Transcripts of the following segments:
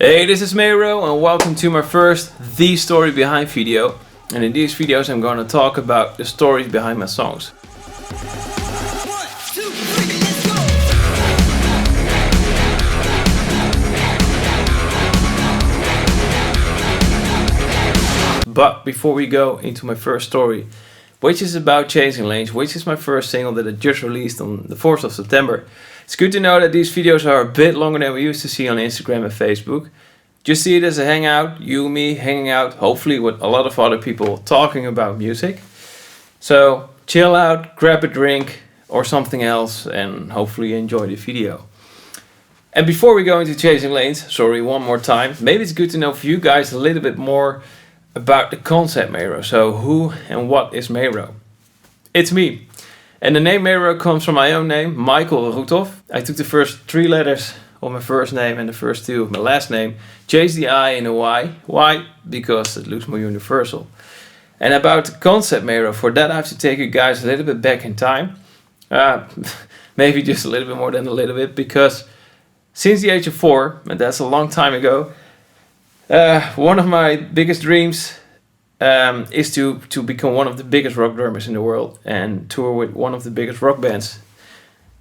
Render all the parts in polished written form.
Hey, this is MAYRO and welcome to my first The Story Behind video. And in these videos I'm going to talk about the stories behind my songs. But before we go into my first story, which is about Chasing Lanes, which is my first single that I just released on the 4th of September. It's good to know that these videos are a bit longer than we used to see on Instagram and Facebook. Just see it as a hangout, you and me hanging out, hopefully with a lot of other people talking about music. So chill out, grab a drink or something else and hopefully enjoy the video. And before we go into Chasing Lanes, sorry one more time, maybe it's good to know for you guys a little bit more about the concept MAYRO. So who and what is MAYRO? It's me. And the name MAYRO comes from my own name, Michael Ruthoff. I took the first 3 letters of my first name and the first 2 of my last name, changed the I and the Y. Why? Because it looks more universal. And about the concept MAYRO, for that I have to take you guys a little bit back in time. Maybe just a little bit more than a little bit, because since the age of 4, and that's a long time ago, one of my biggest dreams is to become one of the biggest rock drummers in the world and tour with one of the biggest rock bands.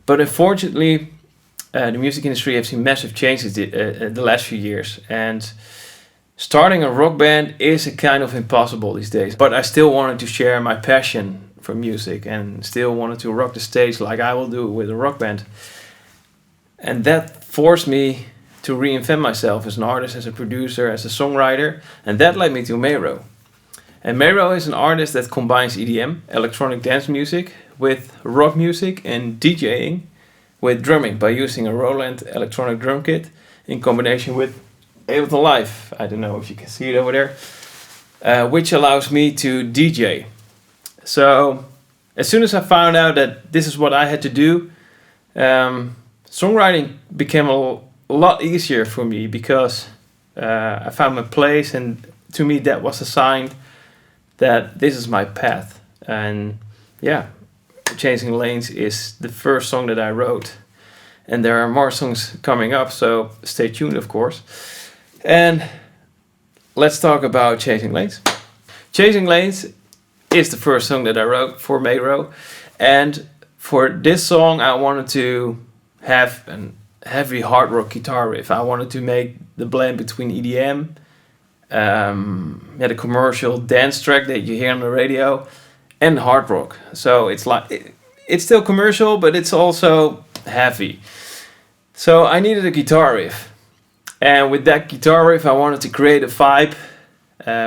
But unfortunately, the music industry has seen massive changes the last few years, and starting a rock band is a kind of impossible these days. But I still wanted to share my passion for music and still wanted to rock the stage like I will do with a rock band. And that forced me to reinvent myself as an artist, as a producer, as a songwriter, and that led me to MAYRO. And MAYRO is an artist that combines EDM, electronic dance music, with rock music and DJing with drumming by using a Roland electronic drum kit in combination with Ableton Live. I don't know if you can see it over there, which allows me to DJ. So as soon as I found out that this is what I had to do, songwriting became a lot easier for me, because I found my place, and to me that was a sign that this is my path. And yeah, Chasing Lanes is the first song that I wrote, and there are more songs coming up, so stay tuned of course. And let's talk about Chasing Lanes. Chasing Lanes is the first song that I wrote for MAYRO, and for this song I wanted to have a heavy hard rock guitar riff. I wanted to make the blend between EDM, the commercial dance track that you hear on the radio, and hard rock. So it's like it's still commercial, but it's also heavy. So I needed a guitar riff, and with that guitar riff I wanted to create a vibe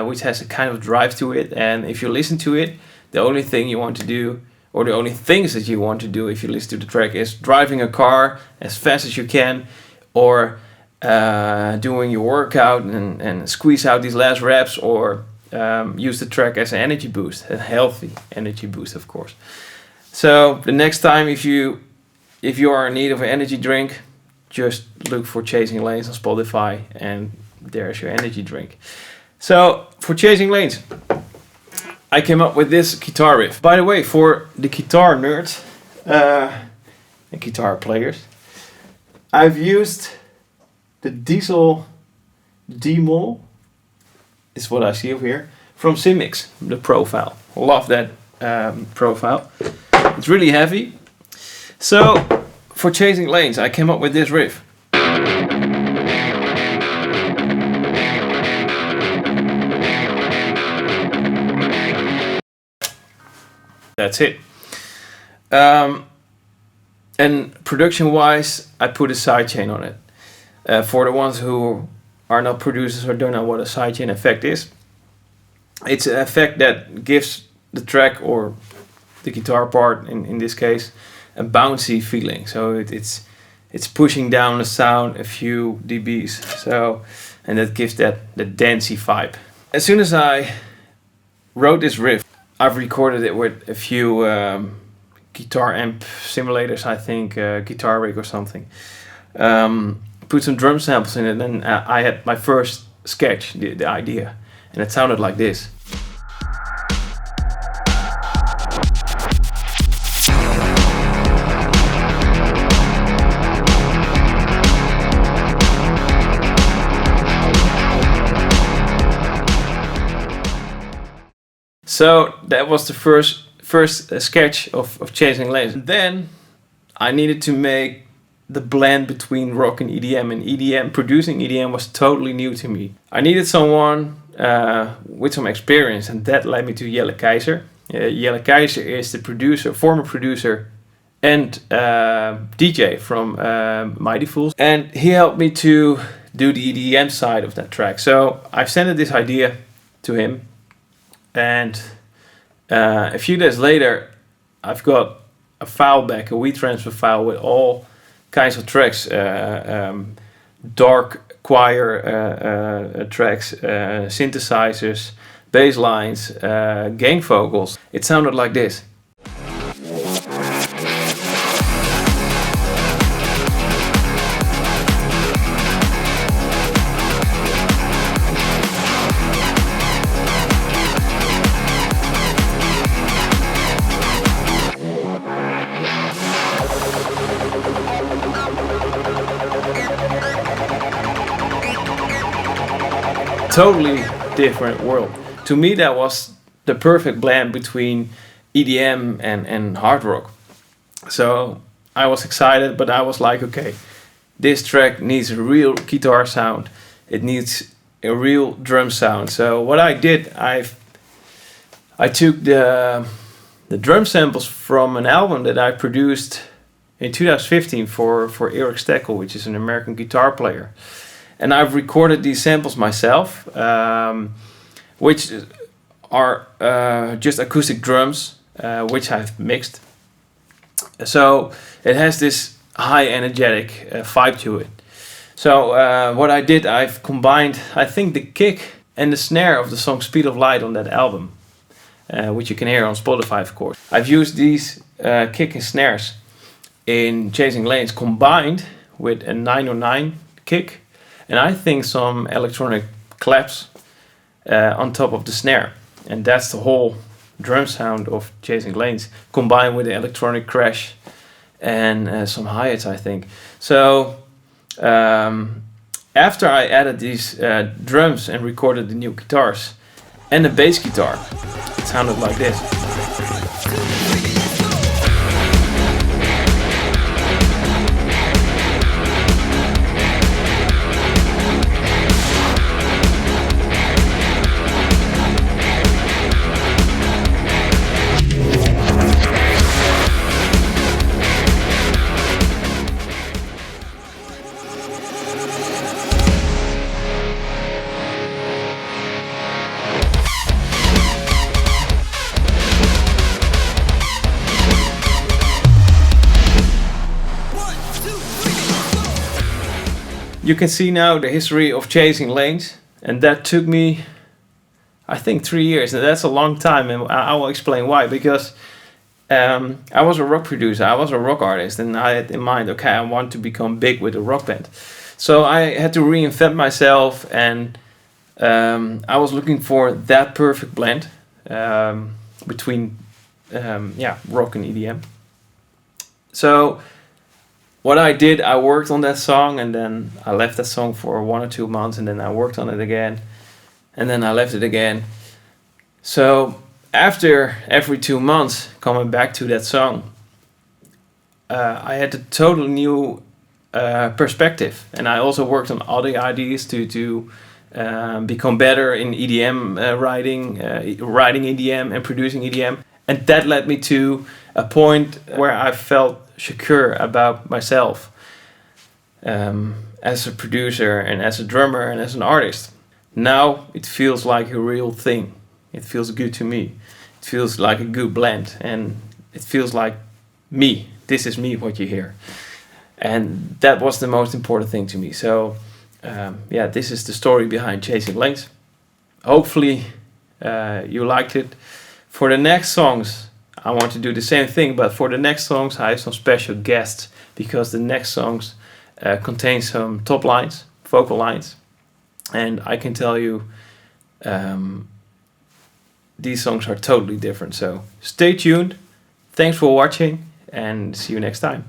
which has a kind of drive to it. And if you listen to it, the only thing you want to do, or the only things that you want to do if you listen to the track, is driving a car as fast as you can, or doing your workout and squeeze out these last reps, or use the track as an energy boost, a healthy energy boost of course. So the next time if you are in need of an energy drink, just look for Chasing Lanes on Spotify and there's your energy drink. So for Chasing Lanes I came up with this guitar riff. By the way, for the guitar nerds and guitar players, I've used the Diesel D-Mol, is what I see over here, from Simics, the profile. Love that profile. It's really heavy. So for Chasing Lanes I came up with this riff. That's it. And production wise I put a sidechain on it. For the ones who are not producers or don't know what a sidechain effect is, it's an effect that gives the track, or the guitar part in this case, a bouncy feeling. So it's pushing down the sound a few dBs. So, and that gives that dancey vibe. As soon as I wrote this riff, I've recorded it with a few guitar amp simulators, I think Guitar Rig or something. Put some drum samples in it, and I had my first sketch, the idea, and it sounded like this. So that was the first sketch of Chasing Lanes. And then I needed to make the blend between rock and EDM. And EDM, producing EDM was totally new to me. I needed someone with some experience, and that led me to Jelle Keizer. Jelle Keizer is the producer, former producer and DJ from Mighty Fools. And he helped me to do the EDM side of that track. So I sent this idea to him, and a few days later I've got a file back, a WeTransfer file with all kinds of tracks, dark choir tracks, synthesizers, bass lines, gang vocals. It sounded like this. Totally different world. To me, that was the perfect blend between EDM and hard rock. So I was excited, but I was like, okay, this track needs a real guitar sound. It needs a real drum sound. So what I did, I took the drum samples from an album that I produced in 2015 for Eric Steckel, which is an American guitar player. And I've recorded these samples myself, which are just acoustic drums, which I've mixed. So it has this high energetic vibe to it. So what I did, I've combined, I think, the kick and the snare of the song Speed of Light on that album, which you can hear on Spotify, of course. I've used these kick and snares in Chasing Lanes combined with a 909 kick, and I think some electronic claps on top of the snare. And that's the whole drum sound of Chasing Lanes, combined with the electronic crash and some hi-hats, I think. So after I added these drums and recorded the new guitars and the bass guitar, it sounded like this. You can see now the history of Chasing Lanes, and that took me, I think, 3 years, and that's a long time, and I will explain why. Because I was a rock producer, I was a rock artist, and I had in mind, okay, I want to become big with a rock band. So I had to reinvent myself, and I was looking for that perfect blend between rock and EDM. So what I did, I worked on that song, and then I left that song for 1 or 2 months, and then I worked on it again, and then I left it again. So after every 2 months coming back to that song, I had a total new perspective, and I also worked on other ideas to become better in EDM writing EDM and producing EDM, and that led me to a point where I felt secure about myself as a producer and as a drummer and as an artist. Now it feels like a real thing. It feels good to me. It feels like a good blend, and it feels like me. This is me, what you hear. And that was the most important thing to me. So this is the story behind Chasing Lanes. Hopefully you liked it. For the next songs, I want to do the same thing, but for the next songs I have some special guests, because the next songs contain some top lines, vocal lines, and I can tell you these songs are totally different. So stay tuned, thanks for watching, and see you next time.